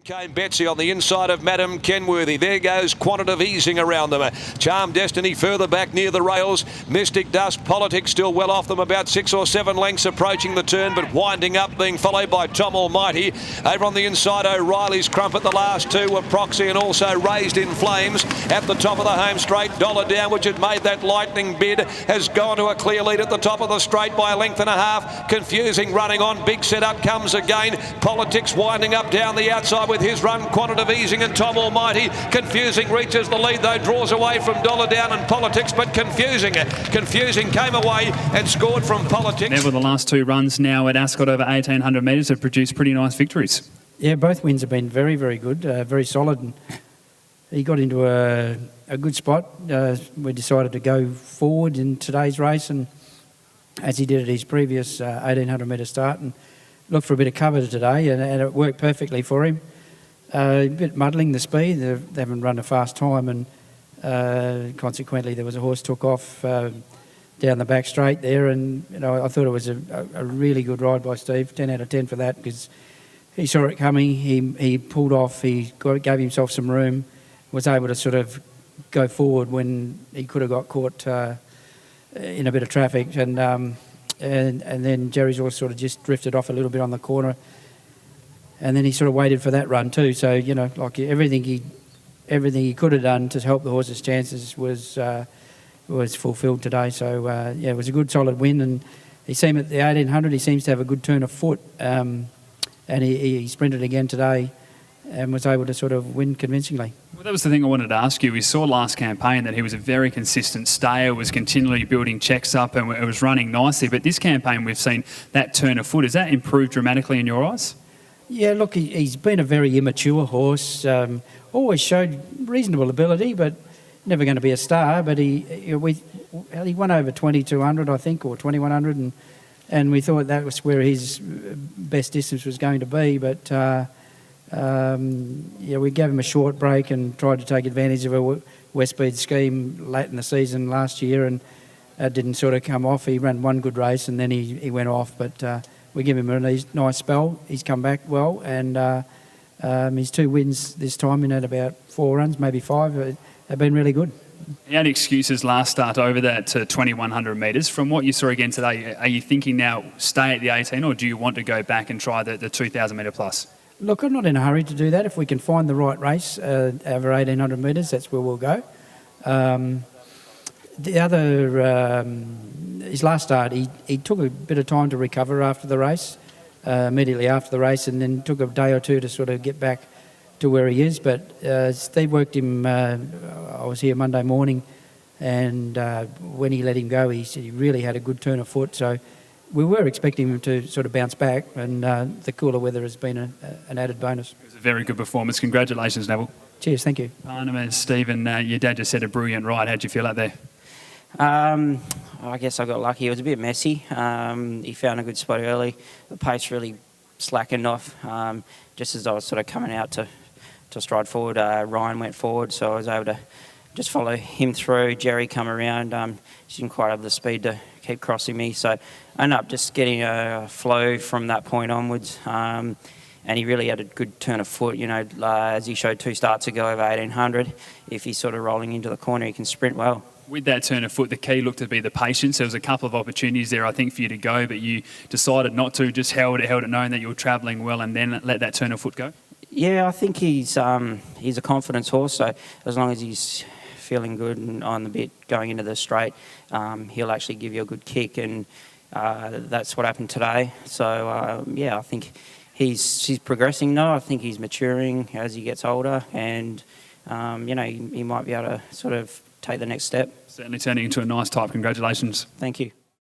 Came Betsy on the inside of Madam Kenworthy. There goes Quantitative Easing around them. Charm Destiny further back near the rails. Mystic Dust, Politics still well off them, about 6 or 7 lengths approaching the turn, but winding up, being followed by Tom Almighty. Over on the inside, O'Reilly's Crumpet. The last two were Proxy and also Raised in Flames. At the top of the home straight, Dollar Down, which had made that lightning bid, has gone to a clear lead at the top of the straight by a length and a half. Confusing running on. Big setup comes again. Politics winding up down the outside with his run, Quantitative Easing and Tom Almighty. Confusing reaches the lead though, draws away from Dollar Down and Politics, but Confusing came away and scored from Politics. Neville, the last 2 runs now at Ascot over 1,800 metres have produced pretty nice victories. Yeah, both wins have been very, very good, very solid. And he got into a good spot. We decided to go forward in today's race, and as he did at his previous 1,800 metre start, and looked for a bit of cover today, and it worked perfectly for him. A bit muddling the speed. They haven't run a fast time, and consequently there was a horse took off down the back straight there, and I thought it was a really good ride by Steve. 10 out of 10 for that, because he saw it coming. He pulled off. He gave himself some room. Was able to sort of go forward when he could have got caught in a bit of traffic, and then Jerry's horse sort of just drifted off a little bit on the corner. And then he sort of waited for that run too. So, like everything he could have done to help the horse's chances was fulfilled today. So, it was a good, solid win. And he seemed at the 1,800, he seems to have a good turn of foot. And he sprinted again today and was able to sort of win convincingly. Well, that was the thing I wanted to ask you. We saw last campaign that he was a very consistent stayer, was continually building checks up, and it was running nicely. But this campaign, we've seen that turn of foot. Has that improved dramatically in your eyes? Yeah, look, he's been a very immature horse. Always showed reasonable ability, but never going to be a star. But he won over 2,200, I think, or 2,100, and we thought that was where his best distance was going to be. But we gave him a short break and tried to take advantage of a Westbeard scheme late in the season last year, and that didn't sort of come off. He ran one good race and then he went off, but we give him a nice spell. He's come back well, and his 2 wins this time in at about 4 runs, maybe 5, have been really good. He had excuses last start over that 2,100 metres. From what you saw again today, are you thinking now stay at the 18, or do you want to go back and try the 2,000 metre plus? Look, I'm not in a hurry to do that. If we can find the right race over 1,800 metres, that's where we'll go. The other, his last start, he took a bit of time to recover after the race, immediately after the race, and then took a day or 2 to sort of get back to where he is. But Steve worked him, I was here Monday morning, and when he let him go, he said he really had a good turn of foot. So we were expecting him to sort of bounce back, and the cooler weather has been an added bonus. It was a very good performance. Congratulations, Neville. Cheers, thank you. Parnham and Stephen, your dad just said a brilliant ride. How'd you feel out there? I guess I got lucky. It was a bit messy. He found a good spot early. The pace really slackened off. Just as I was sort of coming out to stride forward, Ryan went forward, so I was able to just follow him through. Jerry come around. He didn't quite have the speed to keep crossing me, so I ended up just getting a flow from that point onwards. And he really had a good turn of foot, as he showed 2 starts ago over 1,800. If he's sort of rolling into the corner, he can sprint well. With that turn of foot, the key looked to be the patience. There was a couple of opportunities there, I think, for you to go, but you decided not to, just held it knowing that you were travelling well, and then let that turn of foot go? Yeah, I think he's a confidence horse, so as long as he's feeling good and on the bit going into the straight, he'll actually give you a good kick, and that's what happened today. So, I think he's progressing now. I think he's maturing as he gets older, and, he might be able to sort of take the next step. Certainly turning into a nice type. Congratulations. Thank you.